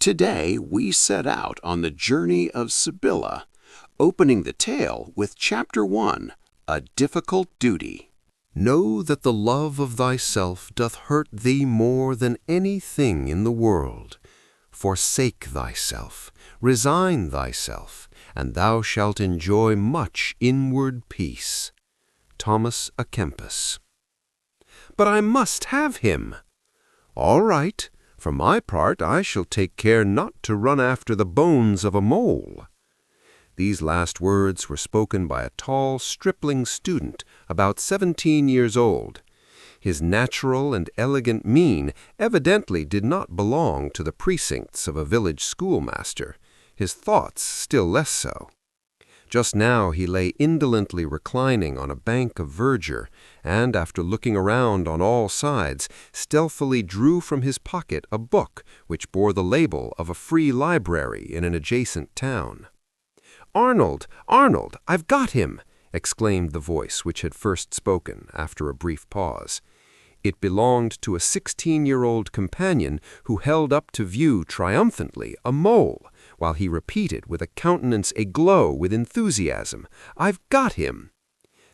Today we set out on the journey of Sibylla, opening the tale with Chapter 1, A Difficult Duty. Know that the love of thyself doth hurt thee more than anything in the world. Forsake thyself, resign thyself, and thou shalt enjoy much inward peace. Thomas à Kempis. But I must have him. All right. For my part, I shall take care not to run after the bones of a mole. These last words were spoken by a tall, stripling student, about 17 years old. His natural and elegant mien evidently did not belong to the precincts of a village schoolmaster, his thoughts still less so. Just now he lay indolently reclining on a bank of verdure, and, after looking around on all sides, stealthily drew from his pocket a book which bore the label of a free library in an adjacent town. "Arnold! Arnold! I've got him!" exclaimed the voice which had first spoken, after a brief pause. It belonged to a 16-year-old companion who held up to view triumphantly a mole, while he repeated with a countenance aglow with enthusiasm, "I've got him!"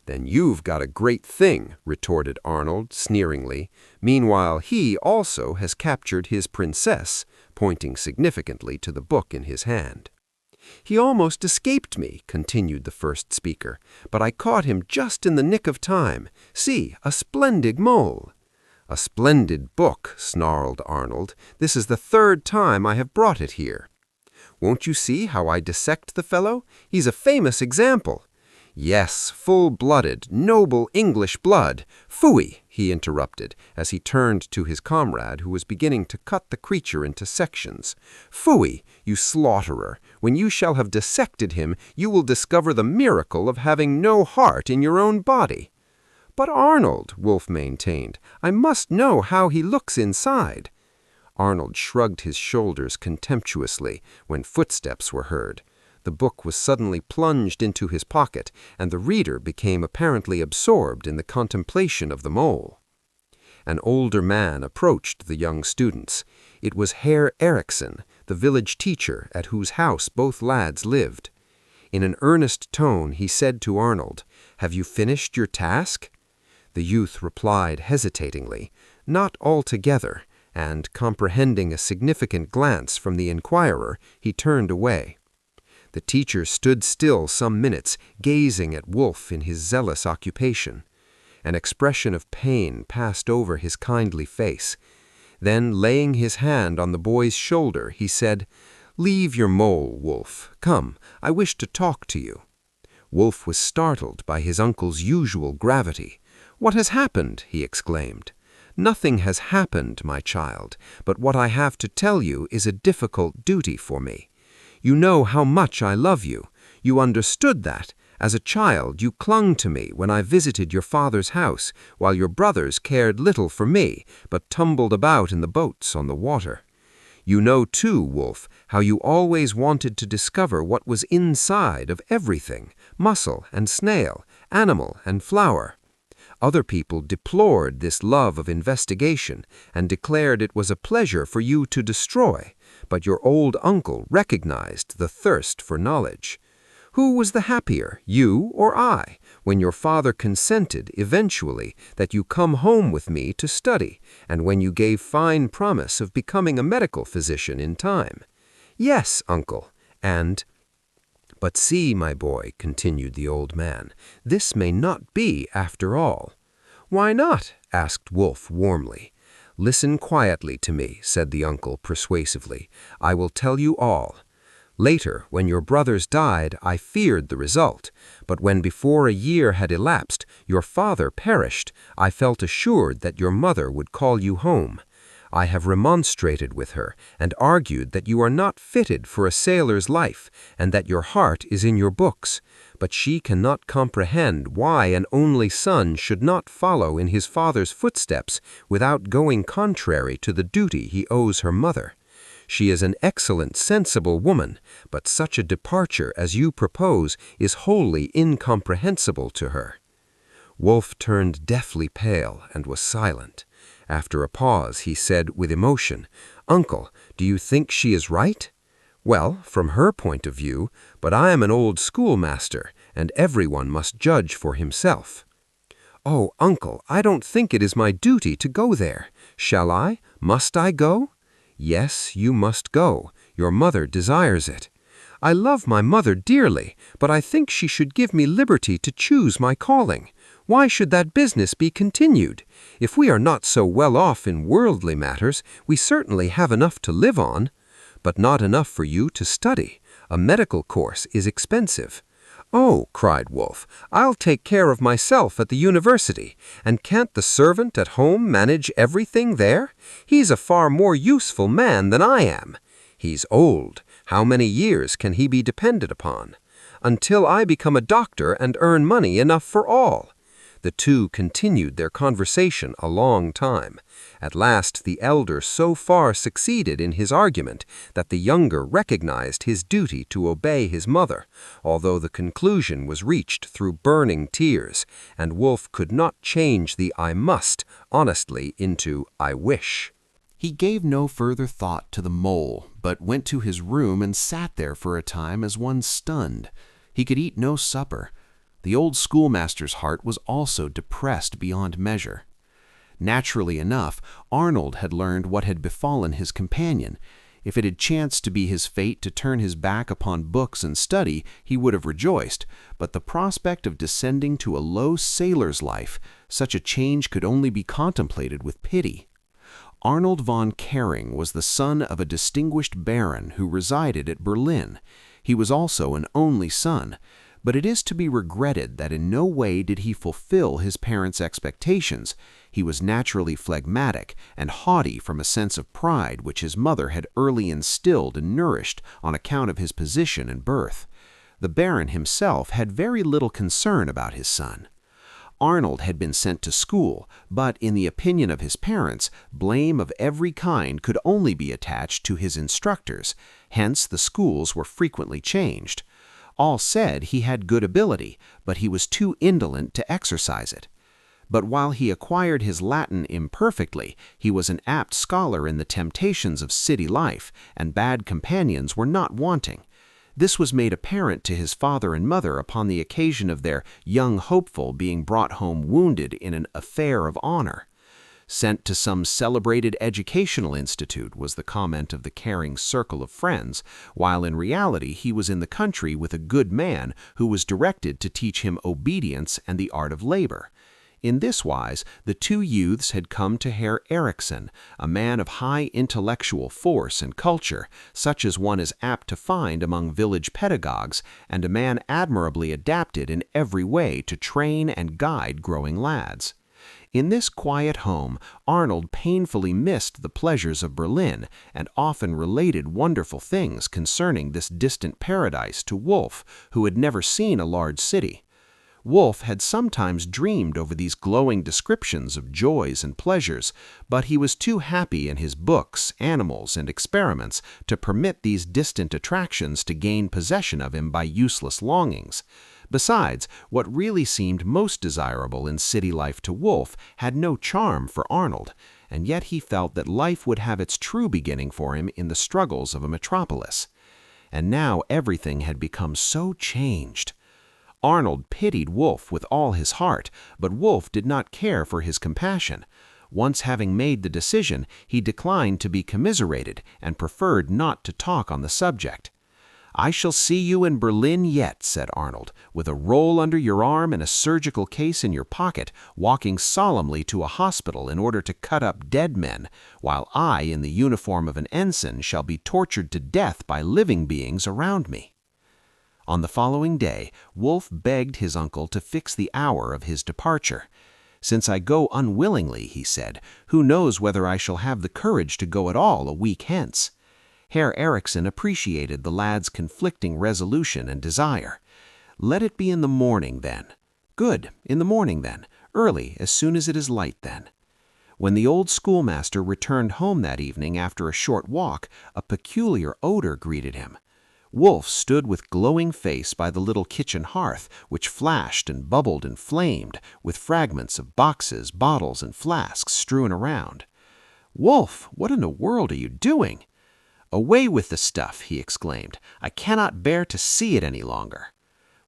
"Then you've got a great thing," retorted Arnold sneeringly. "Meanwhile he also has captured his princess," pointing significantly to the book in his hand. "He almost escaped me," continued the first speaker, "but I caught him just in the nick of time. See, a splendid mole." "A splendid book," snarled Arnold. "This is the third time I have brought it here." "Won't you see how I dissect the fellow? He's a famous example." "Yes, full-blooded, noble English blood. Phooey!" he interrupted, as he turned to his comrade, who was beginning to cut the creature into sections. "Phooey, you slaughterer! When you shall have dissected him, you will discover the miracle of having no heart in your own body." "But Arnold," Wolf maintained, "I must know how he looks inside." Arnold shrugged his shoulders contemptuously when footsteps were heard. The book was suddenly plunged into his pocket, and the reader became apparently absorbed in the contemplation of the mole. An older man approached the young students. It was Herr Erikson, the village teacher at whose house both lads lived. In an earnest tone he said to Arnold, "Have you finished your task?" The youth replied hesitatingly, "Not altogether," and, comprehending a significant glance from the inquirer, he turned away. The teacher stood still some minutes, gazing at Wolf in his zealous occupation. An expression of pain passed over his kindly face. Then, laying his hand on the boy's shoulder, he said, "Leave your mole, Wolf. Come, I wish to talk to you." Wolf was startled by his uncle's usual gravity. "What has happened?" he exclaimed. "Nothing has happened, my child, but what I have to tell you is a difficult duty for me. You know how much I love you. You understood that. As a child, you clung to me when I visited your father's house, while your brothers cared little for me, but tumbled about in the boats on the water. You know, too, Wolf, how you always wanted to discover what was inside of everything, muscle and snail, animal and flower. Other people deplored this love of investigation and declared it was a pleasure for you to destroy, but your old uncle recognized the thirst for knowledge. Who was the happier, you or I, when your father consented, eventually, that you come home with me to study, and when you gave fine promise of becoming a medical physician in time? Yes, uncle, and— But see, my boy, continued the old man, this may not be after all. Why not? Asked Wolf warmly. Listen quietly to me, said the uncle persuasively. I will tell you all. Later, when your brothers died, I feared the result, but when before a year had elapsed, your father perished, I felt assured that your mother would call you home. I have remonstrated with her and argued that you are not fitted for a sailor's life and that your heart is in your books, but she cannot comprehend why an only son should not follow in his father's footsteps without going contrary to the duty he owes her mother. She is an excellent, sensible woman, but such a departure as you propose is wholly incomprehensible to her. Wolf turned deathly pale and was silent. After a pause, he said with emotion, "Uncle, do you think she is right?" "Well, from her point of view, but I am an old schoolmaster, and everyone must judge for himself." "Oh, Uncle, I don't think it is my duty to go there. Shall I? Must I go?" "Yes, you must go. Your mother desires it." "I love my mother dearly, but I think she should give me liberty to choose my calling. Why should that business be continued? If we are not so well off in worldly matters, we certainly have enough to live on." "But not enough for you to study. A medical course is expensive." "Oh," cried Wolf, "I'll take care of myself at the university, and can't the servant at home manage everything there? He's a far more useful man than I am. He's old. How many years can he be depended upon? Until I become a doctor and earn money enough for all." The two continued their conversation a long time. At last the elder so far succeeded in his argument that the younger recognized his duty to obey his mother, although the conclusion was reached through burning tears, and Wolf could not change the "I must" honestly into "I wish." He gave no further thought to the mole, but went to his room and sat there for a time as one stunned. He could eat no supper. The old schoolmaster's heart was also depressed beyond measure. Naturally enough, Arnold had learned what had befallen his companion. If it had chanced to be his fate to turn his back upon books and study, he would have rejoiced, but the prospect of descending to a low sailor's life, such a change could only be contemplated with pity. Arnold von Kering was the son of a distinguished baron who resided at Berlin. He was also an only son, but it is to be regretted that in no way did he fulfill his parents' expectations. He was naturally phlegmatic and haughty from a sense of pride which his mother had early instilled and nourished on account of his position and birth. The baron himself had very little concern about his son. Arnold had been sent to school, but in the opinion of his parents, blame of every kind could only be attached to his instructors, hence the schools were frequently changed. All said he had good ability, but he was too indolent to exercise it. But while he acquired his Latin imperfectly, he was an apt scholar in the temptations of city life, and bad companions were not wanting. This was made apparent to his father and mother upon the occasion of their young hopeful being brought home wounded in an affair of honor. "Sent to some celebrated educational institute," was the comment of the caring circle of friends, while in reality he was in the country with a good man who was directed to teach him obedience and the art of labor. In this wise, the two youths had come to Herr Erikson, a man of high intellectual force and culture, such as one is apt to find among village pedagogues, and a man admirably adapted in every way to train and guide growing lads. In this quiet home, Arnold painfully missed the pleasures of Berlin, and often related wonderful things concerning this distant paradise to Wolf, who had never seen a large city. Wolf had sometimes dreamed over these glowing descriptions of joys and pleasures, but he was too happy in his books, animals, and experiments to permit these distant attractions to gain possession of him by useless longings. Besides, what really seemed most desirable in city life to Wolf had no charm for Arnold, and yet he felt that life would have its true beginning for him in the struggles of a metropolis. And now everything had become so changed. Arnold pitied Wolf with all his heart, but Wolf did not care for his compassion. Once having made the decision, he declined to be commiserated and preferred not to talk on the subject. "I shall see you in Berlin yet," said Arnold, "with a roll under your arm and a surgical case in your pocket, walking solemnly to a hospital in order to cut up dead men, while I, in the uniform of an ensign, shall be tortured to death by living beings around me." On the following day, Wolf begged his uncle to fix the hour of his departure. "Since I go unwillingly," he said, "who knows whether I shall have the courage to go at all a week hence?" Herr Erikson appreciated the lad's conflicting resolution and desire. "Let it be in the morning, then." "Good, in the morning, then. Early, as soon as it is light, then." When the old schoolmaster returned home that evening after a short walk, a peculiar odor greeted him. Wolf stood with glowing face by the little kitchen hearth, which flashed and bubbled and flamed, with fragments of boxes, bottles, and flasks strewn around. "Wolf, what in the world are you doing?" "Away with the stuff," he exclaimed. "I cannot bear to see it any longer."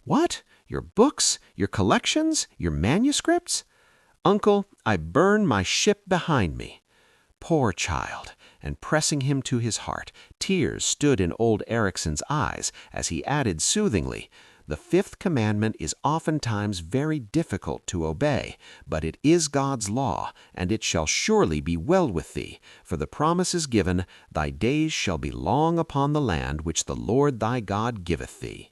"What? Your books? Your collections? Your manuscripts?" "Uncle, I burn my ship behind me." Poor child! And pressing him to his heart, tears stood in old Ericson's eyes as he added soothingly, "The fifth commandment is oftentimes very difficult to obey, but it is God's law, and it shall surely be well with thee, for the promise is given, thy days shall be long upon the land which the Lord thy God giveth thee."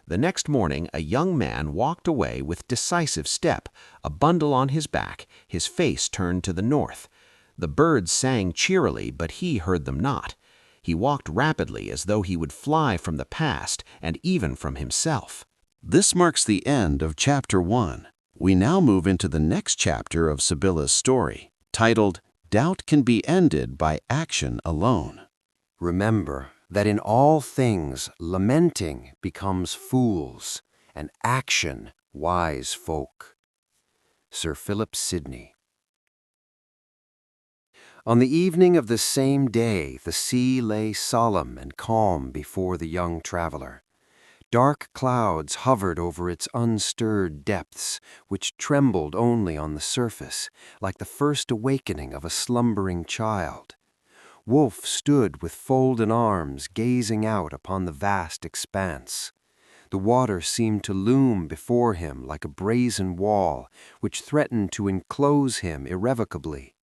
The next morning a young man walked away with decisive step, a bundle on his back, his face turned to the north. The birds sang cheerily, but he heard them not. He walked rapidly as though he would fly from the past and even from himself. This marks the end of Chapter 1. We now move into the next chapter of Sibylla's story, titled, Doubt Can Be Ended by Action Alone. Remember that in all things lamenting becomes fools, and action wise folk. Sir Philip Sidney. On the evening of the same day, the sea lay solemn and calm before the young traveler. Dark clouds hovered over its unstirred depths, which trembled only on the surface, like the first awakening of a slumbering child. Wolf stood with folded arms, gazing out upon the vast expanse. The water seemed to loom before him like a brazen wall, which threatened to enclose him irrevocably.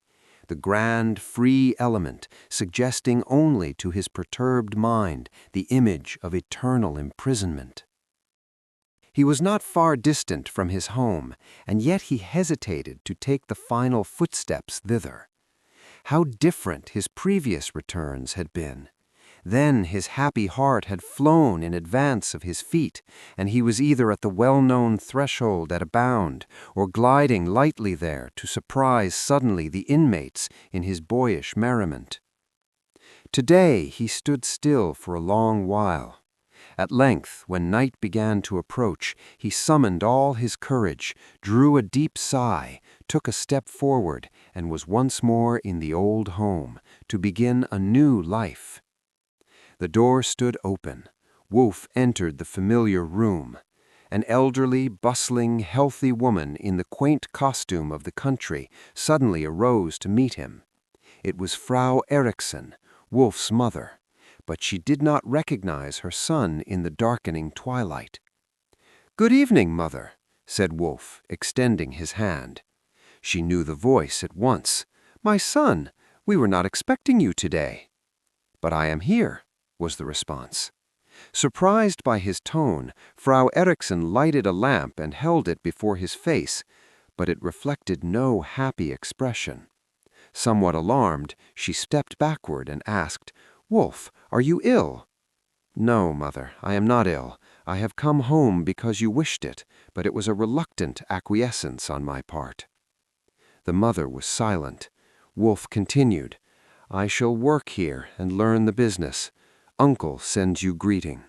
The grand, free element, suggesting only to his perturbed mind the image of eternal imprisonment. He was not far distant from his home, and yet he hesitated to take the final footsteps thither. How different his previous returns had been! Then his happy heart had flown in advance of his feet, and he was either at the well-known threshold at a bound, or gliding lightly there to surprise suddenly the inmates in his boyish merriment. Today he stood still for a long while. At length, when night began to approach, he summoned all his courage, drew a deep sigh, took a step forward, and was once more in the old home, to begin a new life. The door stood open. Wolf entered the familiar room. An elderly, bustling, healthy woman in the quaint costume of the country suddenly arose to meet him. It was Frau Erikson, Wolf's mother, but she did not recognize her son in the darkening twilight. "Good evening, mother," said Wolf, extending his hand. She knew the voice at once. "My son, we were not expecting you today." "But I am here," was the response. Surprised by his tone, Frau Erikson lighted a lamp and held it before his face, but it reflected no happy expression. Somewhat alarmed, she stepped backward and asked, "Wolf, are you ill?" "No, mother, I am not ill. I have come home because you wished it, but it was a reluctant acquiescence on my part." The mother was silent. Wolf continued, "I shall work here and learn the business. Uncle sends you greeting."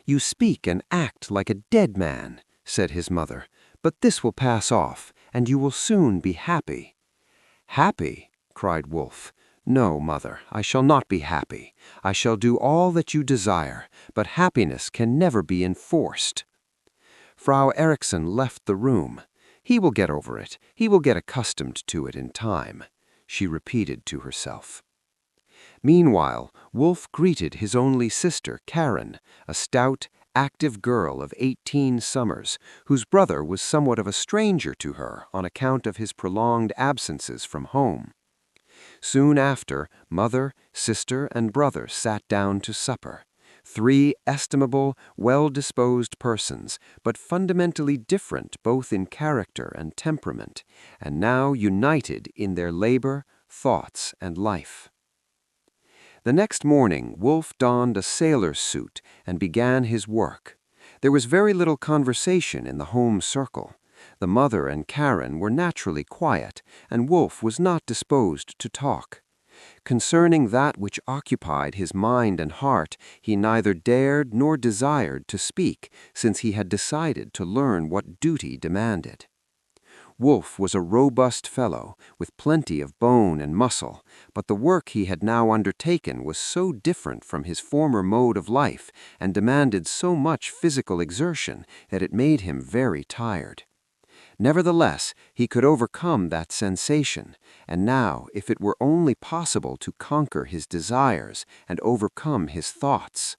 "You speak and act like a dead man," said his mother, "but this will pass off, and you will soon be happy." "Happy?" cried Wolf. "No, mother, I shall not be happy. I shall do all that you desire, but happiness can never be enforced." Frau Erikson left the room. "He will get over it. He will get accustomed to it in time," she repeated to herself. Meanwhile, Wolf greeted his only sister, Karen, a stout, active girl of 18 summers, whose brother was somewhat of a stranger to her on account of his prolonged absences from home. Soon after, mother, sister, and brother sat down to supper. 3 estimable, well-disposed persons, but fundamentally different both in character and temperament, and now united in their labor, thoughts, and life. The next morning, Wolf donned a sailor's suit and began his work. There was very little conversation in the home circle. The mother and Karen were naturally quiet, and Wolf was not disposed to talk. Concerning that which occupied his mind and heart, he neither dared nor desired to speak, since he had decided to learn what duty demanded. Wolf was a robust fellow, with plenty of bone and muscle, but the work he had now undertaken was so different from his former mode of life and demanded so much physical exertion that it made him very tired. Nevertheless, he could overcome that sensation, and now, if it were only possible to conquer his desires and overcome his thoughts.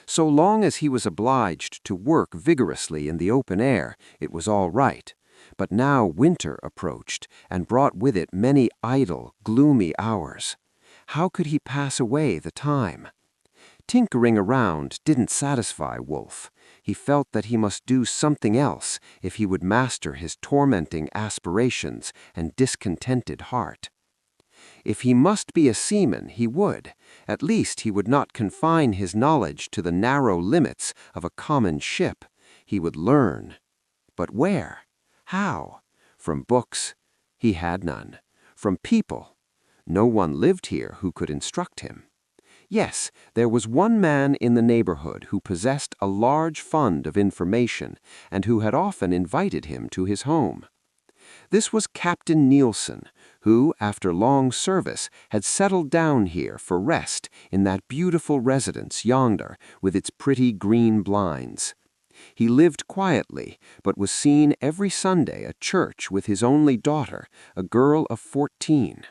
So long as he was obliged to work vigorously in the open air, it was all right. But now winter approached and brought with it many idle, gloomy hours. How could he pass away the time? Tinkering around didn't satisfy Wolf. He felt that he must do something else if he would master his tormenting aspirations and discontented heart. If he must be a seaman, he would. At least he would not confine his knowledge to the narrow limits of a common ship. He would learn. But where? How? From books? He had none. From people? No one lived here who could instruct him. Yes, there was one man in the neighborhood who possessed a large fund of information and who had often invited him to his home. This was Captain Nielsen, who, after long service, had settled down here for rest in that beautiful residence yonder with its pretty green blinds. He lived quietly, but was seen every Sunday at church with his only daughter, a girl of 14.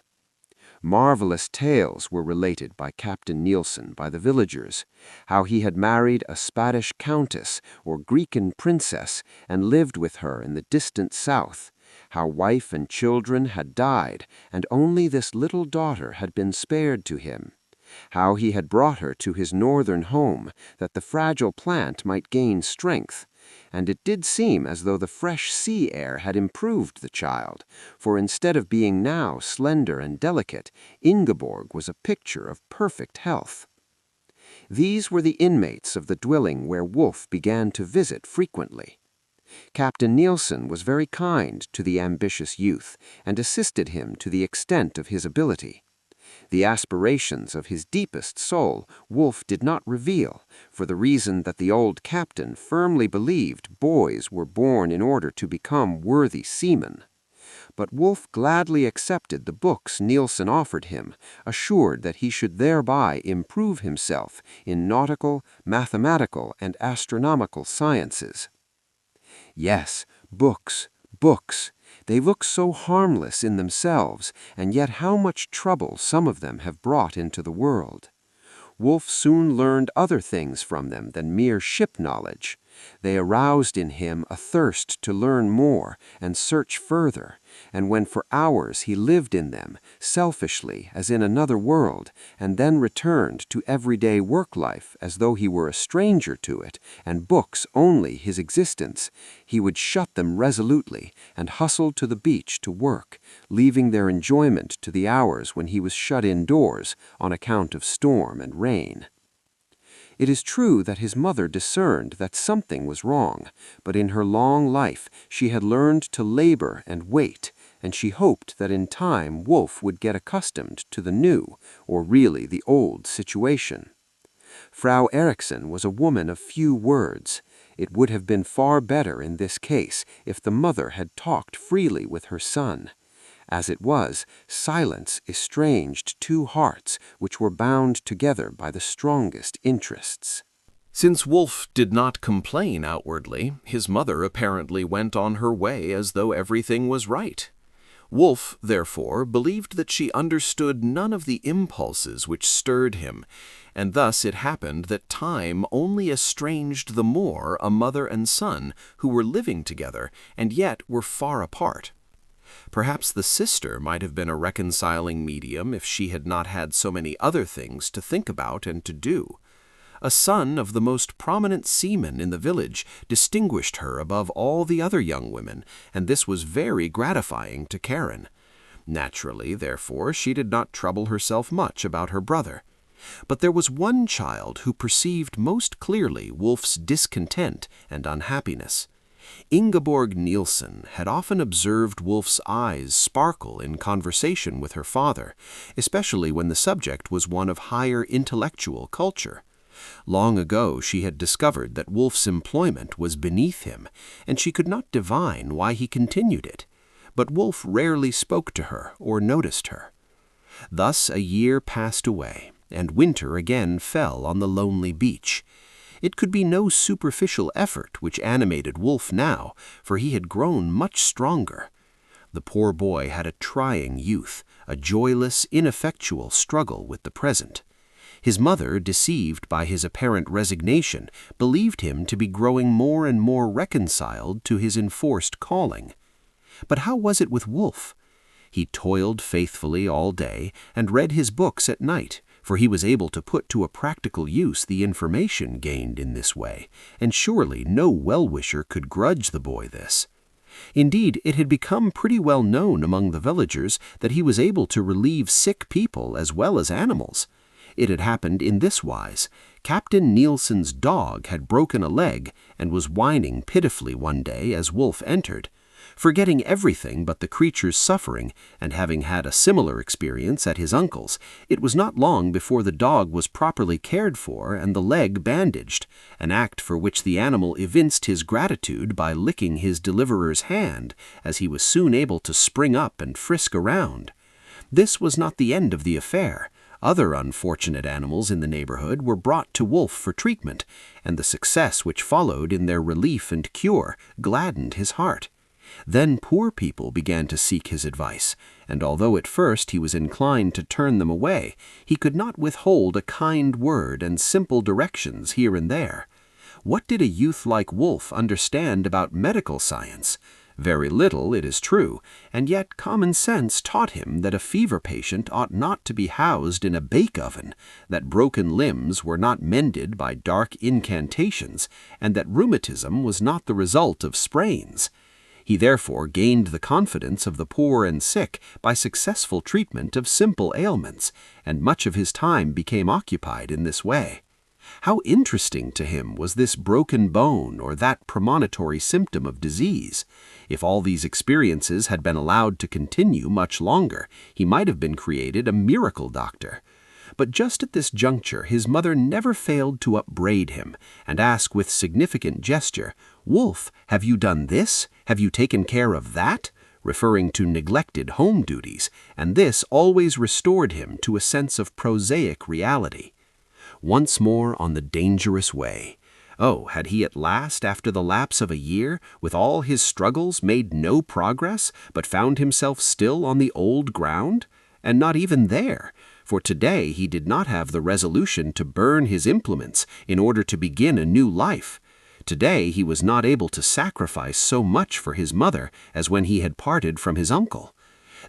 Marvelous tales were related by Captain Nielsen by the villagers, how he had married a Spanish countess or Grecian princess and lived with her in the distant south, how wife and children had died and only this little daughter had been spared to him, how he had brought her to his northern home that the fragile plant might gain strength, and it did seem as though the fresh sea air had improved the child, for instead of being now slender and delicate, Ingeborg was a picture of perfect health. These were the inmates of the dwelling where Wolf began to visit frequently. Captain Nielsen was very kind to the ambitious youth and assisted him to the extent of his ability. The aspirations of his deepest soul Wolf did not reveal, for the reason that the old captain firmly believed boys were born in order to become worthy seamen. But Wolf gladly accepted the books Nielsen offered him, assured that he should thereby improve himself in nautical, mathematical, and astronomical sciences. Yes, books, books. They look so harmless in themselves, and yet how much trouble some of them have brought into the world. Wolf soon learned other things from them than mere ship knowledge. They aroused in him a thirst to learn more and search further, and when for hours he lived in them, selfishly as in another world, and then returned to everyday work life as though he were a stranger to it, and books only his existence, he would shut them resolutely and hustle to the beach to work, leaving their enjoyment to the hours when he was shut indoors on account of storm and rain. It is true that his mother discerned that something was wrong, but in her long life she had learned to labor and wait, and she hoped that in time Wolf would get accustomed to the new, or really the old, situation. Frau Eriksson was a woman of few words. It would have been far better in this case if the mother had talked freely with her son. As it was, silence estranged two hearts which were bound together by the strongest interests. Since Wolf did not complain outwardly, his mother apparently went on her way as though everything was right. Wolf, therefore, believed that she understood none of the impulses which stirred him, and thus it happened that time only estranged the more a mother and son who were living together and yet were far apart. Perhaps the sister might have been a reconciling medium if she had not had so many other things to think about and to do. A son of the most prominent seaman in the village distinguished her above all the other young women, and this was very gratifying to Karen. Naturally, therefore, she did not trouble herself much about her brother. But there was one child who perceived most clearly Wolf's discontent and unhappiness. Ingeborg Nielsen had often observed Wolf's eyes sparkle in conversation with her father, especially when the subject was one of higher intellectual culture. Long ago she had discovered that Wolf's employment was beneath him, and she could not divine why he continued it. But Wolf rarely spoke to her or noticed her. Thus a year passed away, and winter again fell on the lonely beach. It could be no superficial effort which animated Wolf now, for he had grown much stronger. The poor boy had a trying youth, a joyless, ineffectual struggle with the present. His mother, deceived by his apparent resignation, believed him to be growing more and more reconciled to his enforced calling. But how was it with Wolf? He toiled faithfully all day and read his books at night, for he was able to put to a practical use the information gained in this way, and surely no well-wisher could grudge the boy this. Indeed, it had become pretty well known among the villagers that he was able to relieve sick people as well as animals. It had happened in this wise. Captain Nielsen's dog had broken a leg and was whining pitifully one day as Wolf entered. Forgetting everything but the creature's suffering, and having had a similar experience at his uncle's, it was not long before the dog was properly cared for and the leg bandaged, an act for which the animal evinced his gratitude by licking his deliverer's hand, as he was soon able to spring up and frisk around. This was not the end of the affair. Other unfortunate animals in the neighborhood were brought to Wolf for treatment, and the success which followed in their relief and cure gladdened his heart. Then poor people began to seek his advice, and although at first he was inclined to turn them away, he could not withhold a kind word and simple directions here and there. What did a youth like Wolf understand about medical science? Very little, it is true, and yet common sense taught him that a fever patient ought not to be housed in a bake-oven, that broken limbs were not mended by dark incantations, and that rheumatism was not the result of sprains. He therefore gained the confidence of the poor and sick by successful treatment of simple ailments, and much of his time became occupied in this way. How interesting to him was this broken bone or that premonitory symptom of disease! If all these experiences had been allowed to continue much longer, he might have been created a miracle doctor. But just at this juncture his mother never failed to upbraid him, and ask with significant gesture, "Wolf, have you done this? Have you taken care of that?" referring to neglected home duties, and this always restored him to a sense of prosaic reality. Once more on the dangerous way. Oh, had he at last, after the lapse of a year, with all his struggles, made no progress, but found himself still on the old ground? And not even there, for today he did not have the resolution to burn his implements in order to begin a new life. Today he was not able to sacrifice so much for his mother as when he had parted from his uncle.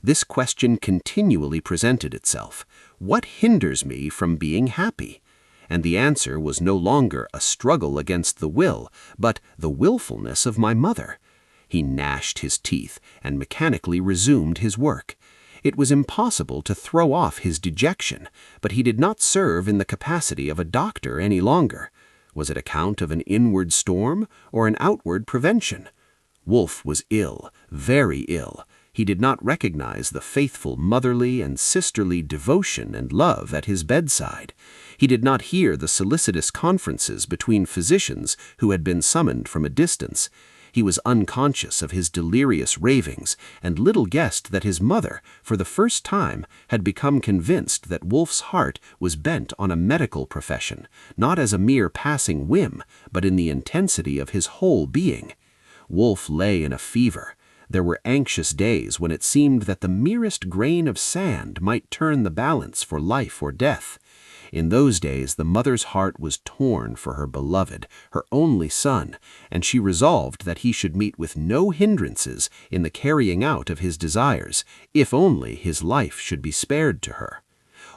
This question continually presented itself. What hinders me from being happy? And the answer was no longer a struggle against the will, but the willfulness of my mother. He gnashed his teeth and mechanically resumed his work. It was impossible to throw off his dejection, but he did not serve in the capacity of a doctor any longer. Was it account of an inward storm or an outward prevention? Wolf was ill, very ill. He did not recognize the faithful motherly and sisterly devotion and love at his bedside. He did not hear the solicitous conferences between physicians who had been summoned from a distance. He was unconscious of his delirious ravings, and little guessed that his mother, for the first time, had become convinced that Wolf's heart was bent on a medical profession, not as a mere passing whim, but in the intensity of his whole being. Wolf lay in a fever. There were anxious days when it seemed that the merest grain of sand might turn the balance for life or death. In those days the mother's heart was torn for her beloved, her only son, and she resolved that he should meet with no hindrances in the carrying out of his desires, if only his life should be spared to her.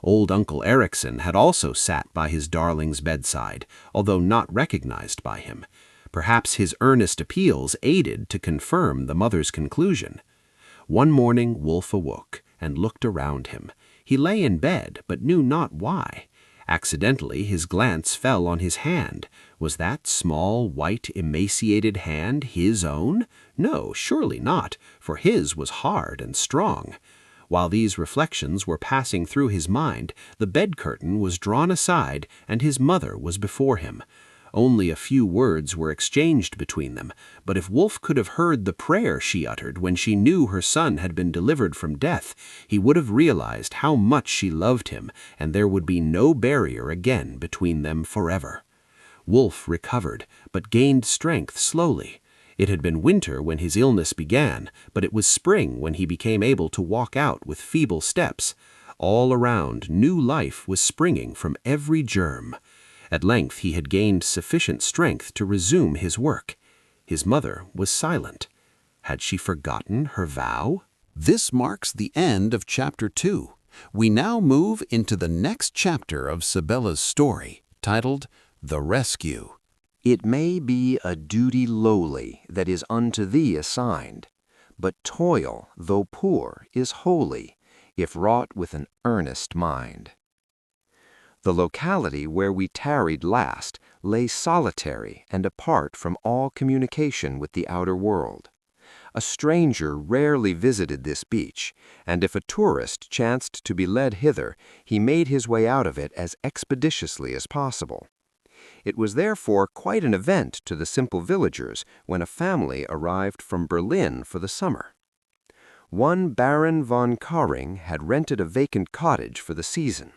Old Uncle Erikson had also sat by his darling's bedside, although not recognized by him. Perhaps his earnest appeals aided to confirm the mother's conclusion. One morning Wolf awoke and looked around him. He lay in bed, but knew not why. Accidentally, his glance fell on his hand. Was that small, white, emaciated hand his own? No, surely not, for his was hard and strong. While these reflections were passing through his mind, the bed curtain was drawn aside, and his mother was before him. Only a few words were exchanged between them, but if Wolf could have heard the prayer she uttered when she knew her son had been delivered from death, he would have realized how much she loved him, and there would be no barrier again between them forever. Wolf recovered, but gained strength slowly. It had been winter when his illness began, but it was spring when he became able to walk out with feeble steps. All around, new life was springing from every germ. At length he had gained sufficient strength to resume his work. His mother was silent. Had she forgotten her vow? This marks the end of Chapter 2. We now move into the next chapter of Sibylla's story, titled The Rescue. It may be a duty lowly that is unto thee assigned, but toil, though poor, is holy, if wrought with an earnest mind. The locality where we tarried last lay solitary and apart from all communication with the outer world. A stranger rarely visited this beach, and if a tourist chanced to be led hither, he made his way out of it as expeditiously as possible. It was therefore quite an event to the simple villagers when a family arrived from Berlin for the summer. One Baron von Karing had rented a vacant cottage for the season.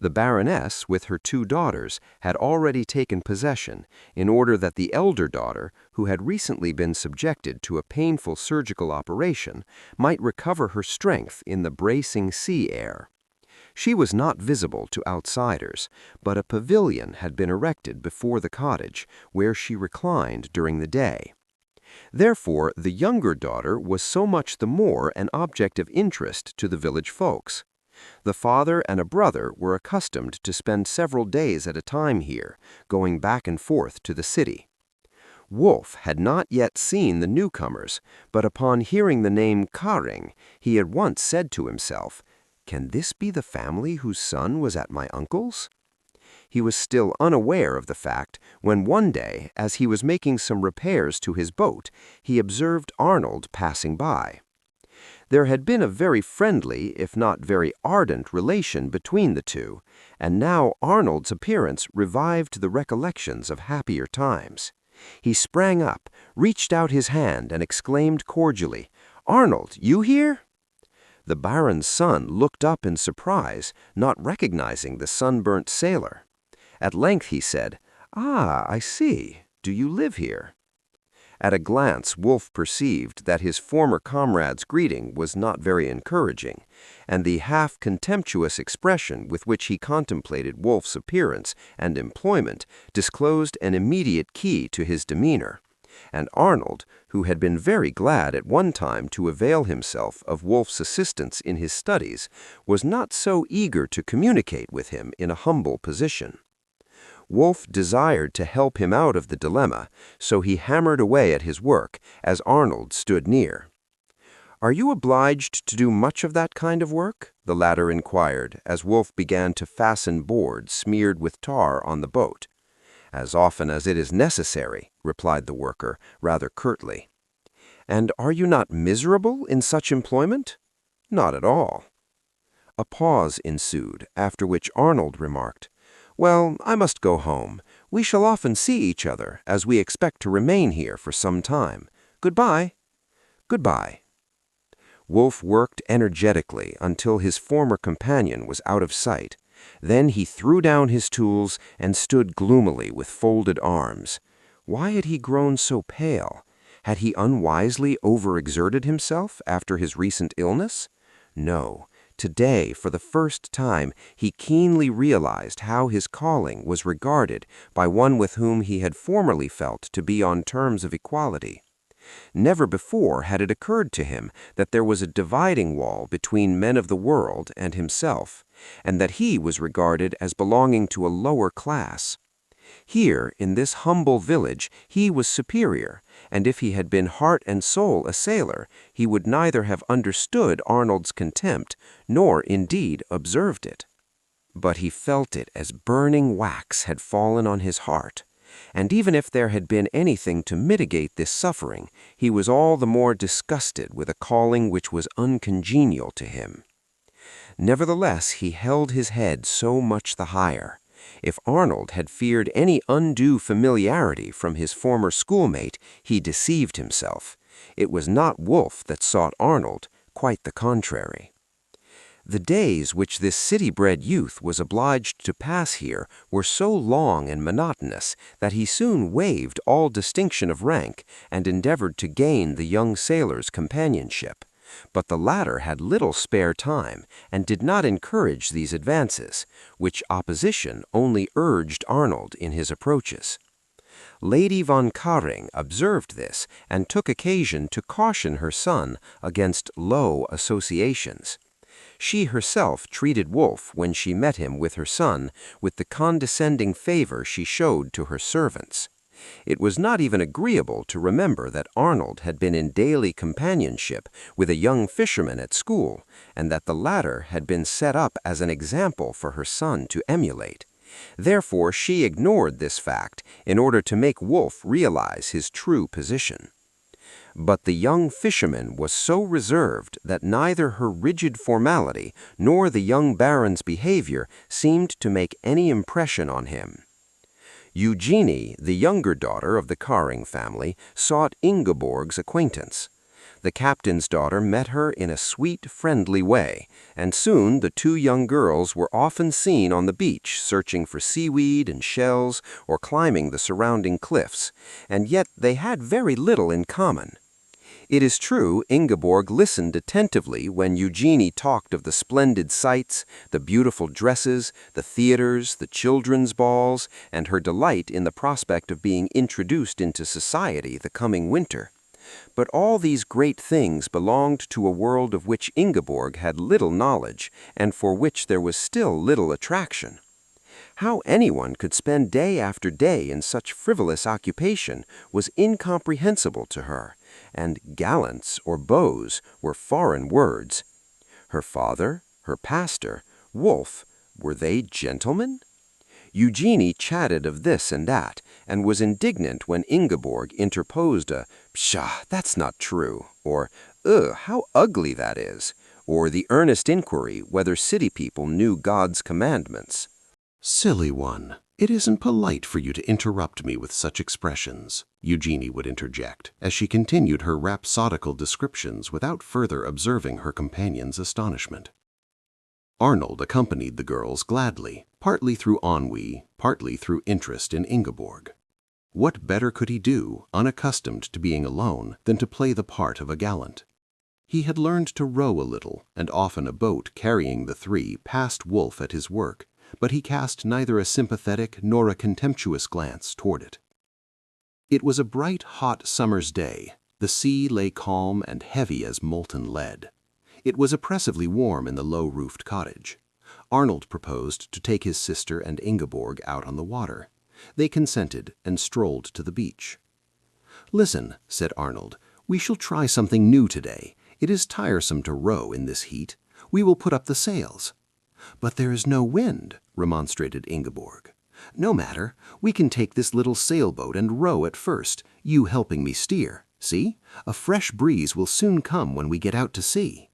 The Baroness, with her 2 daughters, had already taken possession, in order that the elder daughter, who had recently been subjected to a painful surgical operation, might recover her strength in the bracing sea air. She was not visible to outsiders, but a pavilion had been erected before the cottage, where she reclined during the day. Therefore, the younger daughter was so much the more an object of interest to the village folks. The father and a brother were accustomed to spend several days at a time here, going back and forth to the city. Wolf had not yet seen the newcomers, but upon hearing the name Karing, he at once said to himself, "Can this be the family whose son was at my uncle's?" He was still unaware of the fact when one day, as he was making some repairs to his boat, he observed Arnold passing by. There had been a very friendly, if not very ardent, relation between the two, and now Arnold's appearance revived the recollections of happier times. He sprang up, reached out his hand, and exclaimed cordially, "Arnold, you here?" The Baron's son looked up in surprise, not recognizing the sunburnt sailor. At length he said, "Ah, I see. Do you live here?" At a glance, Wolf perceived that his former comrade's greeting was not very encouraging, and the half-contemptuous expression with which he contemplated Wolf's appearance and employment disclosed an immediate key to his demeanor. And Arnold, who had been very glad at one time to avail himself of Wolf's assistance in his studies, was not so eager to communicate with him in a humble position. Wolf desired to help him out of the dilemma, so he hammered away at his work as Arnold stood near. "Are you obliged to do much of that kind of work?" the latter inquired, as Wolf began to fasten boards smeared with tar on the boat. "As often as it is necessary," replied the worker, rather curtly. "And are you not miserable in such employment?" "Not at all." A pause ensued, after which Arnold remarked, "Well, I must go home. We shall often see each other, as we expect to remain here for some time. Goodbye." "Goodbye." Wolf worked energetically until his former companion was out of sight. Then he threw down his tools and stood gloomily with folded arms. Why had he grown so pale? Had he unwisely overexerted himself after his recent illness? No. Today, for the first time, he keenly realized how his calling was regarded by one with whom he had formerly felt to be on terms of equality. Never before had it occurred to him that there was a dividing wall between men of the world and himself, and that he was regarded as belonging to a lower class. Here, in this humble village, he was superior, and if he had been heart and soul a sailor, he would neither have understood Arnold's contempt, nor, indeed, observed it. But he felt it as burning wax had fallen on his heart, and even if there had been anything to mitigate this suffering, he was all the more disgusted with a calling which was uncongenial to him. Nevertheless, he held his head so much the higher. If Arnold had feared any undue familiarity from his former schoolmate, he deceived himself. It was not Wolf that sought Arnold, quite the contrary. The days which this city-bred youth was obliged to pass here were so long and monotonous that he soon waived all distinction of rank and endeavored to gain the young sailor's companionship. But the latter had little spare time and did not encourage these advances, which opposition only urged Arnold in his approaches. Lady von Karing observed this and took occasion to caution her son against low associations. She herself treated Wolf, when she met him with her son, with the condescending favor she showed to her servants. It was not even agreeable to remember that Arnold had been in daily companionship with a young fisherman at school, and that the latter had been set up as an example for her son to emulate. Therefore she ignored this fact in order to make Wolf realize his true position. But the young fisherman was so reserved that neither her rigid formality nor the young baron's behavior seemed to make any impression on him. Eugenie, the younger daughter of the Karing family, sought Ingeborg's acquaintance. The captain's daughter met her in a sweet, friendly way, and soon the two young girls were often seen on the beach searching for seaweed and shells or climbing the surrounding cliffs, and yet they had very little in common. It is true, Ingeborg listened attentively when Eugenie talked of the splendid sights, the beautiful dresses, the theaters, the children's balls, and her delight in the prospect of being introduced into society the coming winter. But all these great things belonged to a world of which Ingeborg had little knowledge, and for which there was still little attraction. How anyone could spend day after day in such frivolous occupation was incomprehensible to her, and gallants or beaux were foreign words. Her father, her pastor, Wolf, were they gentlemen? Eugenie chatted of this and that, and was indignant when Ingeborg interposed a "Pshaw, that's not true," or "Ugh, how ugly that is," or the earnest inquiry whether city people knew God's commandments. "Silly one, it isn't polite for you to interrupt me with such expressions," Eugenie would interject, as she continued her rhapsodical descriptions without further observing her companion's astonishment. Arnold accompanied the girls gladly, partly through ennui, partly through interest in Ingeborg. What better could he do, unaccustomed to being alone, than to play the part of a gallant? He had learned to row a little, and often a boat carrying the three passed Wolf at his work, but he cast neither a sympathetic nor a contemptuous glance toward it. It was a bright, hot summer's day. The sea lay calm and heavy as molten lead. It was oppressively warm in the low-roofed cottage. Arnold proposed to take his sister and Ingeborg out on the water. They consented and strolled to the beach. "Listen," said Arnold, "we shall try something new today. It is tiresome to row in this heat. We will put up the sails." "But there is no wind," remonstrated Ingeborg. "No matter. We can take this little sailboat and row at first, you helping me steer. See? A fresh breeze will soon come when we get out to sea."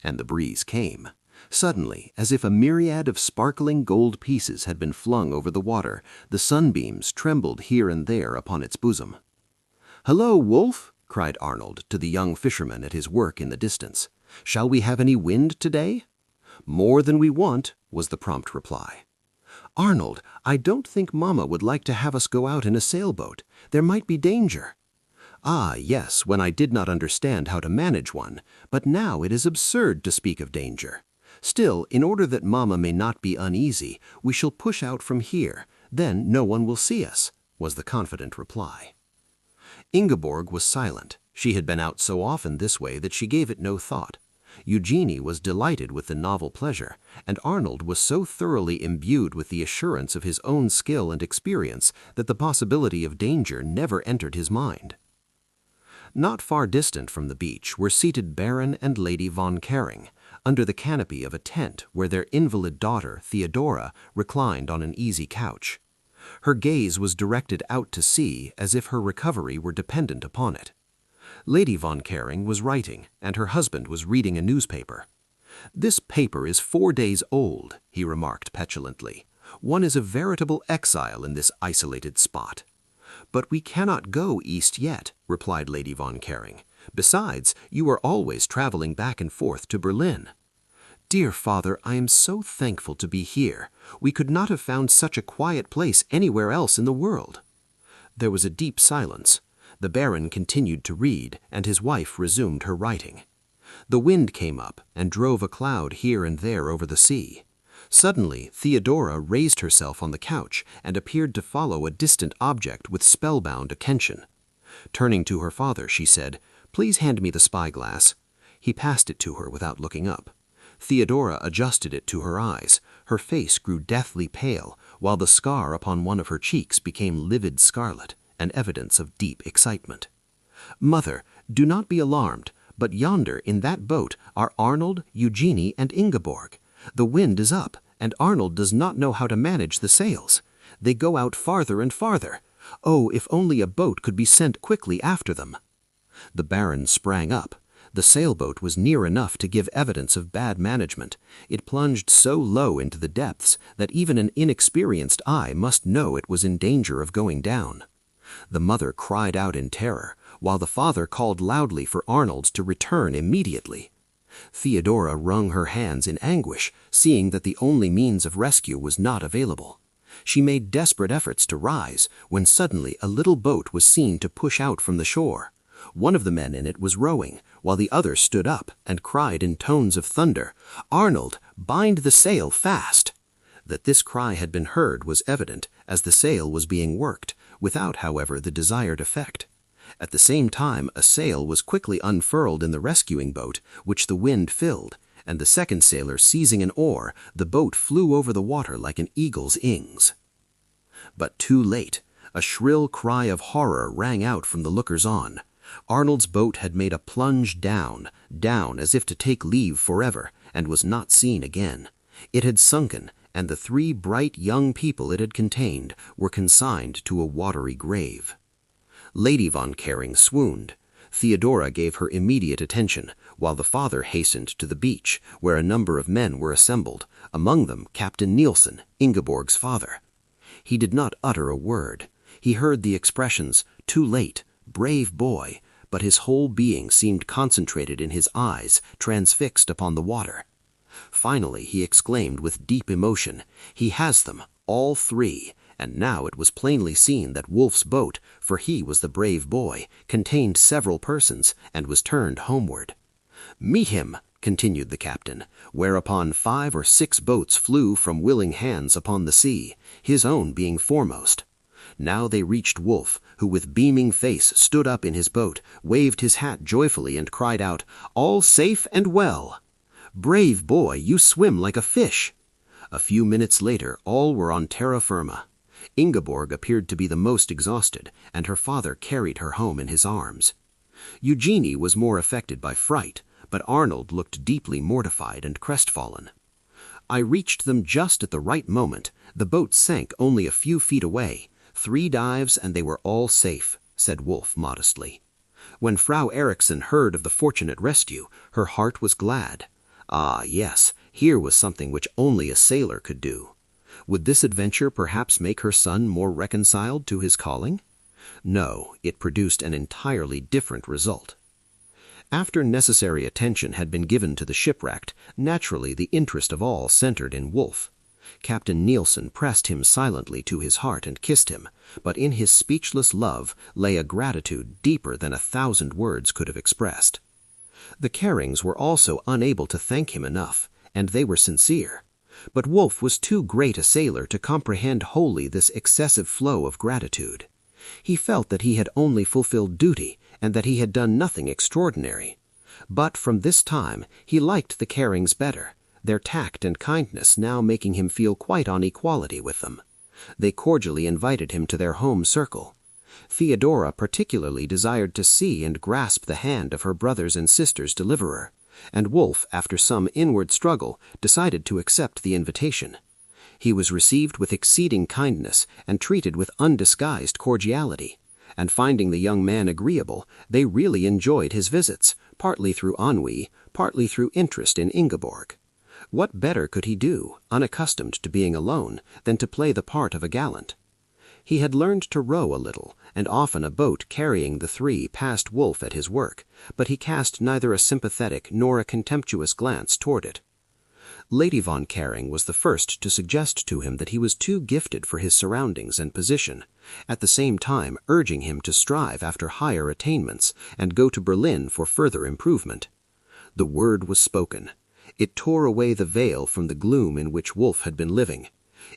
And the breeze came. Suddenly, as if a myriad of sparkling gold pieces had been flung over the water, the sunbeams trembled here and there upon its bosom. "Hello, Wolf!" cried Arnold to the young fisherman at his work in the distance. "Shall we have any wind today?" "More than we want," was the prompt reply. "Arnold, I don't think Mamma would like to have us go out in a sailboat. There might be danger." "Ah, yes, when I did not understand how to manage one, but now it is absurd to speak of danger. Still, in order that Mamma may not be uneasy, we shall push out from here. Then no one will see us," was the confident reply. Ingeborg was silent. She had been out so often this way that she gave it no thought. Eugenie was delighted with the novel pleasure, and Arnold was so thoroughly imbued with the assurance of his own skill and experience that the possibility of danger never entered his mind. Not far distant from the beach were seated Baron and Lady von Karing, under the canopy of a tent where their invalid daughter, Theodora, reclined on an easy couch. Her gaze was directed out to sea as if her recovery were dependent upon it. Lady Von Kering was writing, and her husband was reading a newspaper. "This paper is 4 days old," he remarked petulantly. "One is a veritable exile in this isolated spot." "But we cannot go east yet," replied Lady Von Kering. "Besides, you are always traveling back and forth to Berlin." "Dear father, I am so thankful to be here. We could not have found such a quiet place anywhere else in the world." There was a deep silence. The Baron continued to read, and his wife resumed her writing. The wind came up and drove a cloud here and there over the sea. Suddenly, Theodora raised herself on the couch and appeared to follow a distant object with spellbound attention. Turning to her father, she said, "Please hand me the spyglass." He passed it to her without looking up. Theodora adjusted it to her eyes. Her face grew deathly pale, while the scar upon one of her cheeks became livid scarlet, an evidence of deep excitement. "Mother, do not be alarmed, but yonder in that boat are Arnold, Eugenie, and Ingeborg. The wind is up, and Arnold does not know how to manage the sails. They go out farther and farther. Oh, if only a boat could be sent quickly after them." The Baron sprang up. The sailboat was near enough to give evidence of bad management. It plunged so low into the depths that even an inexperienced eye must know it was in danger of going down. The mother cried out in terror, while the father called loudly for Arnold to return immediately. Theodora wrung her hands in anguish, seeing that the only means of rescue was not available. She made desperate efforts to rise, when suddenly a little boat was seen to push out from the shore. One of the men in it was rowing, while the other stood up and cried in tones of thunder, "Arnold, bind the sail fast!" That this cry had been heard was evident, as the sail was being worked, without, however, the desired effect. At the same time, a sail was quickly unfurled in the rescuing boat, which the wind filled, and the second sailor seizing an oar, the boat flew over the water like an eagle's wings. But too late. A shrill cry of horror rang out from the lookers-on. Arnold's boat had made a plunge down, as if to take leave forever, and was not seen again. It had sunken, and the 3 bright young people it had contained were consigned to a watery grave. Lady Von Kering swooned. Theodora gave her immediate attention, while the father hastened to the beach, where a number of men were assembled, among them Captain Nielsen, Ingeborg's father. He did not utter a word. He heard the expressions, "too late," "brave boy," but his whole being seemed concentrated in his eyes, transfixed upon the water. Finally he exclaimed with deep emotion, "He has them, all 3, and now it was plainly seen that Wolf's boat, for he was the brave boy, contained several persons, and was turned homeward. "Meet him," continued the captain, whereupon 5 or 6 boats flew from willing hands upon the sea, his own being foremost. Now they reached Wolf, who with beaming face stood up in his boat, waved his hat joyfully, and cried out, "All safe and well!" "Brave boy, you swim like a fish!" A few minutes later all were on terra firma. Ingeborg appeared to be the most exhausted, and her father carried her home in his arms. Eugenie was more affected by fright, but Arnold looked deeply mortified and crestfallen. "I reached them just at the right moment. The boat sank only a few feet away. 3 dives and they were all safe," said Wolf modestly. When Frau Eriksson heard of the fortunate rescue, her heart was glad. Ah, yes, here was something which only a sailor could do. Would this adventure perhaps make her son more reconciled to his calling? No, it produced an entirely different result. After necessary attention had been given to the shipwrecked, naturally the interest of all centered in Wolf. Captain Nielsen pressed him silently to his heart and kissed him, but in his speechless love lay a gratitude deeper than 1,000 words could have expressed. The Kerings were also unable to thank him enough, and they were sincere. But Wolf was too great a sailor to comprehend wholly this excessive flow of gratitude. He felt that he had only fulfilled duty, and that he had done nothing extraordinary. But from this time he liked the Kerings better, their tact and kindness now making him feel quite on equality with them. They cordially invited him to their home circle. Theodora particularly desired to see and grasp the hand of her brother's and sister's deliverer. and Wolf, after some inward struggle, decided to accept the invitation. He was received with exceeding kindness and treated with undisguised cordiality, and finding the young man agreeable, they really enjoyed his visits, partly through ennui, partly through interest in Ingeborg. What better could he do, unaccustomed to being alone, than to play the part of a gallant? He had learned to row a little, and often a boat carrying the three passed Wolf at his work, but he cast neither a sympathetic nor a contemptuous glance toward it. Lady von Kering was the first to suggest to him that he was too gifted for his surroundings and position, at the same time urging him to strive after higher attainments and go to Berlin for further improvement. The word was spoken. It tore away the veil from the gloom in which Wolf had been living.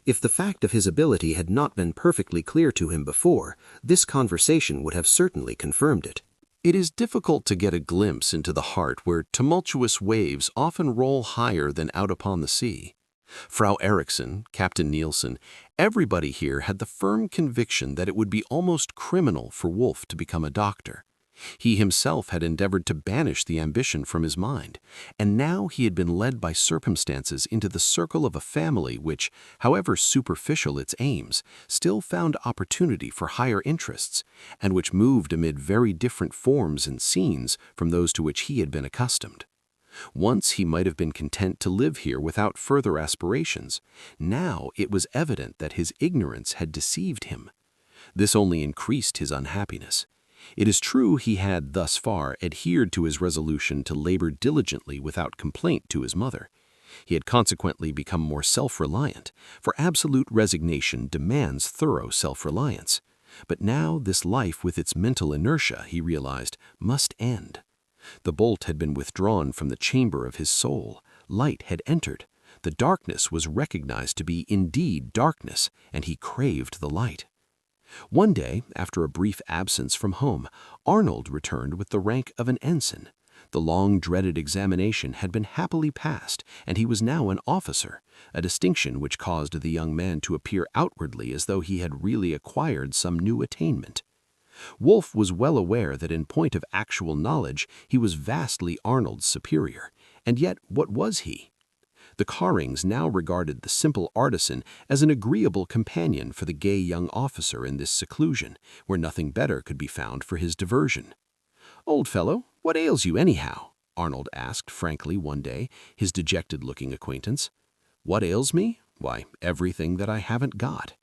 If the fact of his ability had not been perfectly clear to him before, this conversation would have certainly confirmed it. It is difficult to get a glimpse into the heart where tumultuous waves often roll higher than out upon the sea. Frau Eriksson, Captain Nielsen, everybody here had the firm conviction that it would be almost criminal for Wolf to become a doctor. He himself had endeavored to banish the ambition from his mind, and now he had been led by circumstances into the circle of a family which, however superficial its aims, still found opportunity for higher interests, and which moved amid very different forms and scenes from those to which he had been accustomed. Once he might have been content to live here without further aspirations. Now it was evident that his ignorance had deceived him. This only increased his unhappiness. It is true he had, thus far, adhered to his resolution to labor diligently without complaint to his mother. He had consequently become more self-reliant, for absolute resignation demands thorough self-reliance. But now this life with its mental inertia, he realized, must end. The bolt had been withdrawn from the chamber of his soul. Light had entered. The darkness was recognized to be indeed darkness, and he craved the light. One day, after a brief absence from home, Arnold returned with the rank of an ensign. The long-dreaded examination had been happily passed, and he was now an officer, a distinction which caused the young man to appear outwardly as though he had really acquired some new attainment. Wolf was well aware that in point of actual knowledge he was vastly Arnold's superior, and yet what was he? The Karings now regarded the simple artisan as an agreeable companion for the gay young officer in this seclusion, where nothing better could be found for his diversion. "Old fellow, what ails you anyhow?" Arnold asked frankly one day, his dejected-looking acquaintance. "What ails me? Why, everything that I haven't got."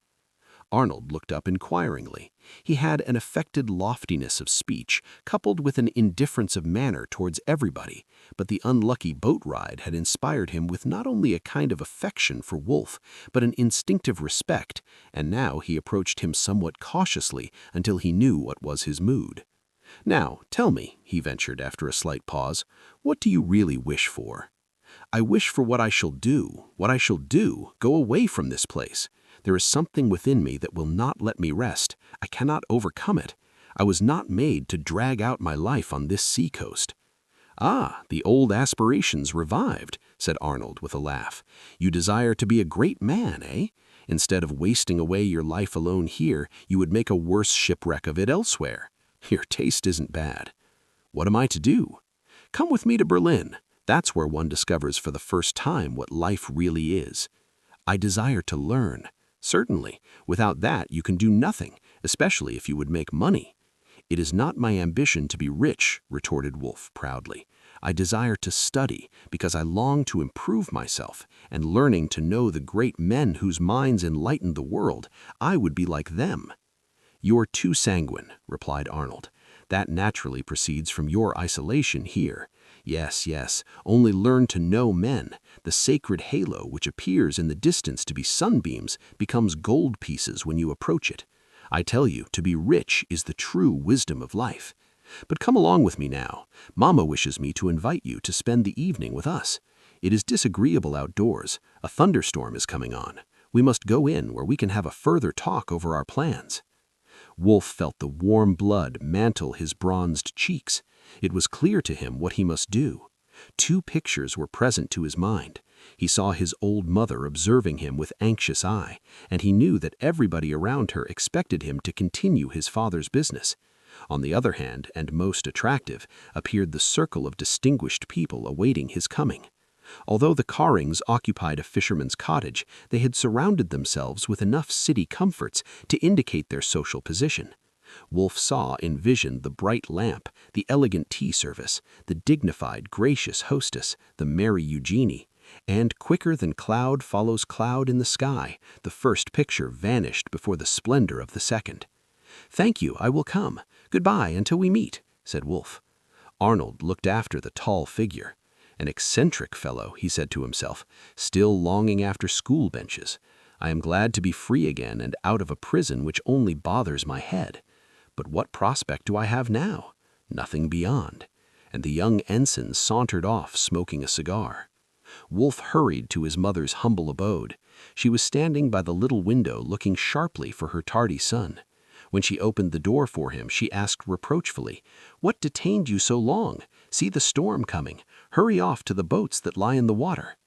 Arnold looked up inquiringly. He had an affected loftiness of speech, coupled with an indifference of manner towards everybody, but the unlucky boat ride had inspired him with not only a kind of affection for Wolf, but an instinctive respect, and now he approached him somewhat cautiously until he knew what was his mood. "Now, tell me," he ventured after a slight pause, "what do you really wish for?" "I wish for what I shall do, go away from this place. There is something within me that will not let me rest. I cannot overcome it. I was not made to drag out my life on this sea-coast." "Ah, the old aspirations revived," said Arnold with a laugh. "You desire to be a great man, eh? Instead of wasting away your life alone here, you would make a worse shipwreck of it elsewhere. Your taste isn't bad. What am I to do? Come with me to Berlin. That's where one discovers for the first time what life really is." "I desire to learn." "Certainly. Without that you can do nothing, especially if you would make money." "It is not my ambition to be rich," retorted Wolf proudly. "I desire to study, because I long to improve myself, and learning to know the great men whose minds enlighten the world, I would be like them." "You're too sanguine," replied Arnold. "That naturally proceeds from your isolation here. Yes, only learn to know men. The sacred halo which appears in the distance to be sunbeams becomes gold pieces when you approach it. I tell you, to be rich is the true wisdom of life. But come along with me now. Mamma wishes me to invite you to spend the evening with us. It is disagreeable outdoors. A thunderstorm is coming on. We must go in where we can have a further talk over our plans." Wolf felt the warm blood mantle his bronzed cheeks. It was clear to him what he must do. Two pictures were present to his mind. He saw his old mother observing him with anxious eye, and he knew that everybody around her expected him to continue his father's business. On the other hand, and most attractive, appeared the circle of distinguished people awaiting his coming. Although the Carrings occupied a fisherman's cottage, they had surrounded themselves with enough city comforts to indicate their social position. Wolfe saw in vision the bright lamp, the elegant tea service, the dignified, gracious hostess, the merry Eugenie, and quicker than cloud follows cloud in the sky, the first picture vanished before the splendor of the second. "Thank you, I will come. Goodbye until we meet," said Wolfe. Arnold looked after the tall figure. An eccentric fellow, he said to himself, still longing after school benches. I am glad to be free again and out of a prison which only bothers my head. But what prospect do I have now? Nothing beyond. And the young ensign sauntered off smoking a cigar. Wolfe hurried to his mother's humble abode. She was standing by the little window looking sharply for her tardy son. When she opened the door for him, she asked reproachfully, "What detained you so long? See the storm coming. Hurry off to the boats that lie in the water."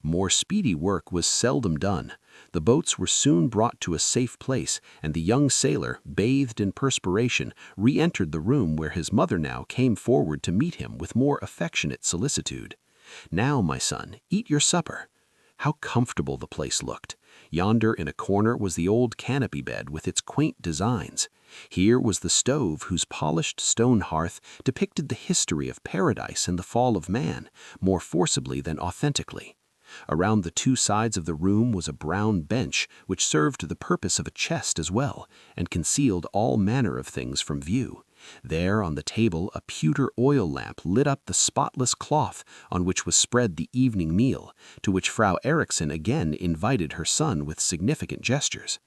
More speedy work was seldom done. The boats were soon brought to a safe place, and the young sailor, bathed in perspiration, re-entered the room where his mother now came forward to meet him with more affectionate solicitude. "Now, my son, eat your supper." How comfortable the place looked. Yonder in a corner was the old canopy bed with its quaint designs. Here was the stove whose polished stone hearth depicted the history of paradise and the fall of man, more forcibly than authentically. Around the two sides of the room was a brown bench which served the purpose of a chest as well, and concealed all manner of things from view. There on the table a pewter oil lamp lit up the spotless cloth on which was spread the evening meal, to which Frau Erichsen again invited her son with significant gestures.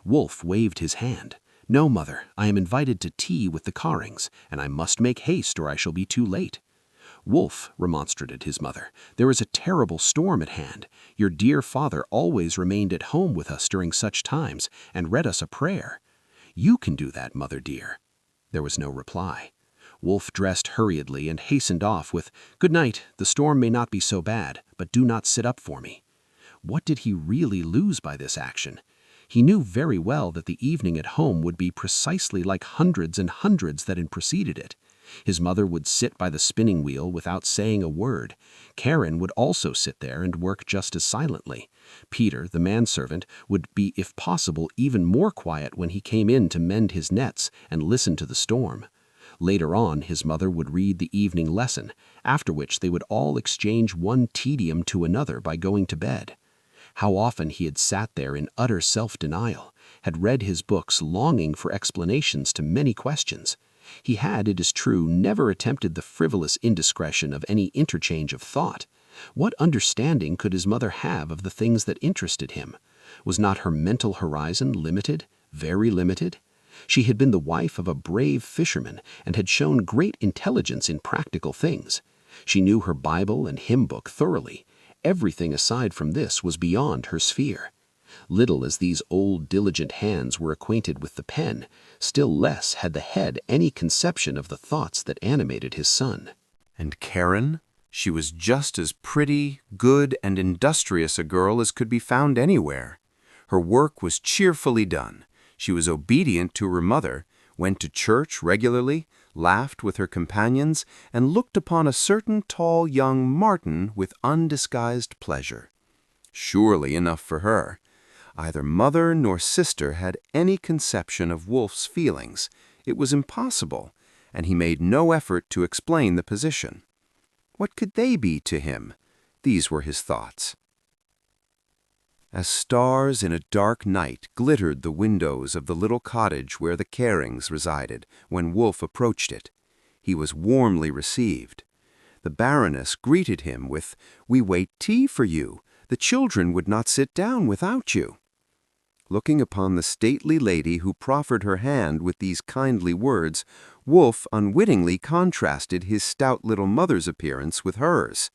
Wolfe waved his hand. "No, mother, I am invited to tea with the Carrings, and I must make haste or I shall be too late." "Wolfe," remonstrated his mother, "there is a terrible storm at hand. Your dear father always remained at home with us during such times, and read us a prayer." "You can do that, mother dear." There was no reply. Wolfe dressed hurriedly and hastened off with, "Good night, the storm may not be so bad, but do not sit up for me." What did he really lose by this action? He knew very well that the evening at home would be precisely like hundreds and hundreds that had preceded it. His mother would sit by the spinning wheel without saying a word. Karen would also sit there and work just as silently. Peter, the manservant, would be, if possible, even more quiet when he came in to mend his nets and listen to the storm. Later on, his mother would read the evening lesson, after which they would all exchange one tedium to another by going to bed. How often he had sat there in utter self-denial, had read his books longing for explanations to many questions. He had, it is true, never attempted the frivolous indiscretion of any interchange of thought. What understanding could his mother have of the things that interested him? Was not her mental horizon limited, very limited? She had been the wife of a brave fisherman and had shown great intelligence in practical things. She knew her Bible and hymn book thoroughly. Everything aside from this was beyond her sphere. Little as these old diligent hands were acquainted with the pen, still less had the head any conception of the thoughts that animated his son. And Karen? She was just as pretty, good, and industrious a girl as could be found anywhere. Her work was cheerfully done. She was obedient to her mother, went to church regularly, laughed with her companions, and looked upon a certain tall young Martin with undisguised pleasure. Surely enough for her. Either mother nor sister had any conception of Wolfe's feelings. It was impossible, and he made no effort to explain the position. What could they be to him? These were his thoughts. As stars in a dark night glittered the windows of the little cottage where the Carrings resided when Wolfe approached it. He was warmly received. The Baroness greeted him with, "We wait tea for you. The children would not sit down without you." Looking upon the stately lady who proffered her hand with these kindly words, Wolfe unwittingly contrasted his stout little mother's appearance with hers.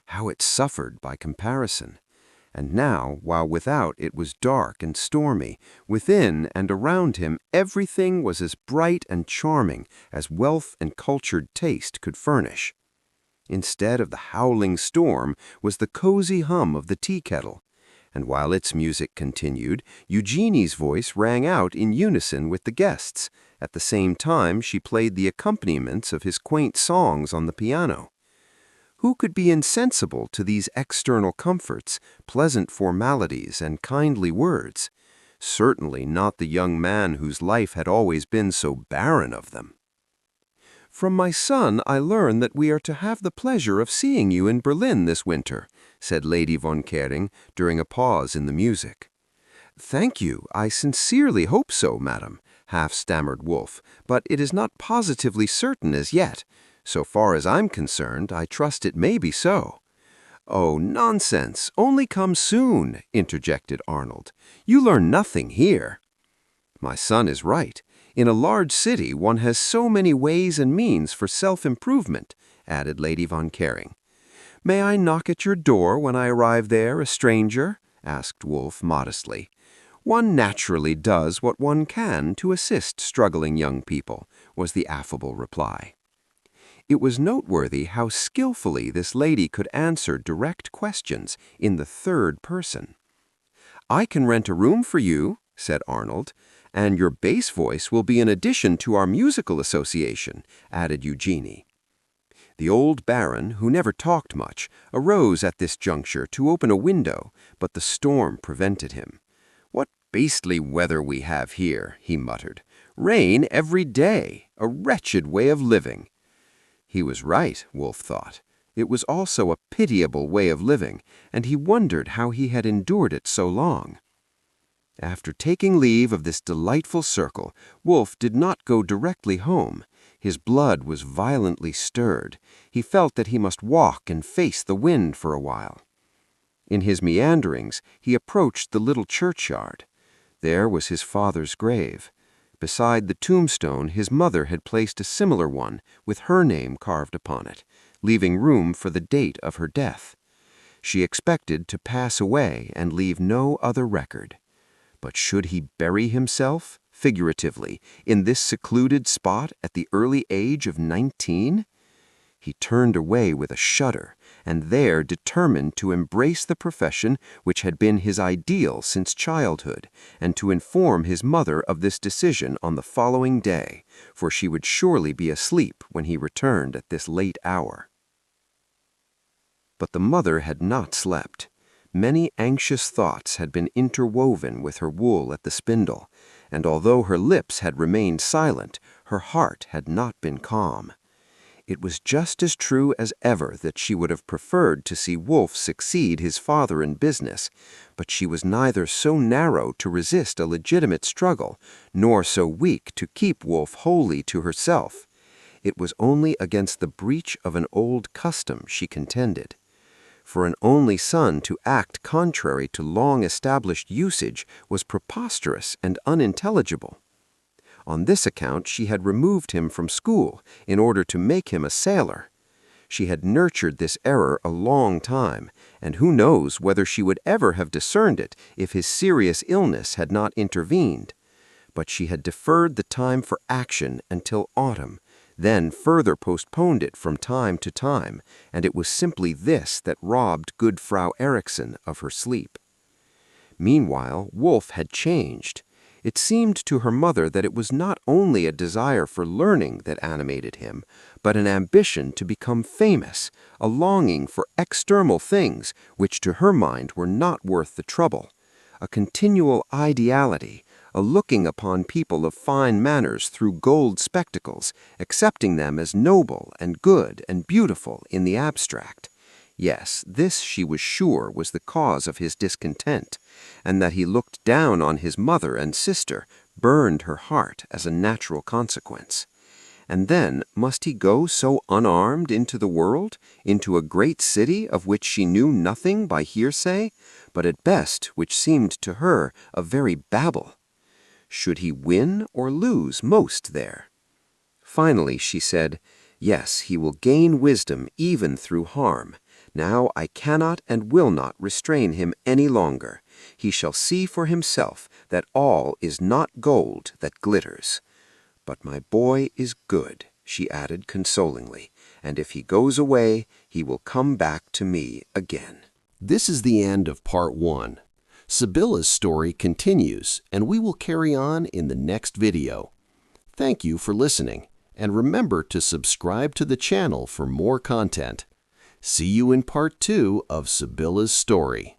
How it suffered by comparison! And now, while without it was dark and stormy, within and around him everything was as bright and charming as wealth and cultured taste could furnish. Instead of the howling storm was the cozy hum of the tea kettle, and while its music continued, Eugenie's voice rang out in unison with the guests, At the same time, she played the accompaniments of his quaint songs on the piano. Who could be insensible to these external comforts, pleasant formalities, and kindly words? Certainly not the young man whose life had always been so barren of them. "From my son I learn that we are to have the pleasure of seeing you in Berlin this winter," said Lady von Kering during a pause in the music. "Thank you, I sincerely hope so, madam," half-stammered Wolf, "but it is not positively certain as yet. So far as I'm concerned, I trust it may be so." "Oh, nonsense! Only come soon," interjected Arnold. "You learn nothing here." "My son is right. In a large city one has so many ways and means for self-improvement," added Lady von Kering. "May I knock at your door when I arrive there, a stranger?" asked Wolf modestly. "One naturally does what one can to assist struggling young people," was the affable reply. It was noteworthy how skillfully this lady could answer direct questions in the third person. "I can rent a room for you," said Arnold, "and your bass voice will be an addition to our musical association," added Eugenie. The old baron, who never talked much, arose at this juncture to open a window, but the storm prevented him. "What beastly weather we have here," he muttered. "Rain every day, a wretched way of living." He was right, Wolf thought. It was also a pitiable way of living, and he wondered how he had endured it so long. After taking leave of this delightful circle, Wolf did not go directly home. His blood was violently stirred. He felt that he must walk and face the wind for a while. In his meanderings, he approached the little churchyard. There was his father's grave. Beside the tombstone, his mother had placed a similar one with her name carved upon it, leaving room for the date of her death. She expected to pass away and leave no other record. But should he bury himself, figuratively, in this secluded spot at the early age of 19? He turned away with a shudder, and there determined to embrace the profession which had been his ideal since childhood, and to inform his mother of this decision on the following day, for she would surely be asleep when he returned at this late hour. But the mother had not slept. Many anxious thoughts had been interwoven with her wool at the spindle, and although her lips had remained silent, her heart had not been calm. It was just as true as ever that she would have preferred to see Wolf succeed his father in business, but she was neither so narrow to resist a legitimate struggle, nor so weak to keep Wolf wholly to herself. It was only against the breach of an old custom she contended. For an only son to act contrary to long-established usage was preposterous and unintelligible. On this account she had removed him from school in order to make him a sailor. She had nurtured this error a long time, and who knows whether she would ever have discerned it if his serious illness had not intervened. But she had deferred the time for action until autumn, then further postponed it from time to time, and it was simply this that robbed good Frau Erikson of her sleep. Meanwhile, Wolf had changed. It seemed to her mother that it was not only a desire for learning that animated him, but an ambition to become famous, a longing for external things which to her mind were not worth the trouble, a continual ideality, a looking upon people of fine manners through gold spectacles, accepting them as noble and good and beautiful in the abstract. Yes, this she was sure was the cause of his discontent, and that he looked down on his mother and sister burned her heart as a natural consequence. And then must he go so unarmed into the world, into a great city of which she knew nothing by hearsay, but at best which seemed to her a very Babel? Should he win or lose most there? Finally she said, "Yes, he will gain wisdom even through harm. Now I cannot and will not restrain him any longer. He shall see for himself that all is not gold that glitters. But my boy is good," she added consolingly, "and if he goes away, he will come back to me again." This is the end of part 1. Sibylla's story continues, and we will carry on in the next video. Thank you for listening, and remember to subscribe to the channel for more content. See you in part 2 of Sibylla's story.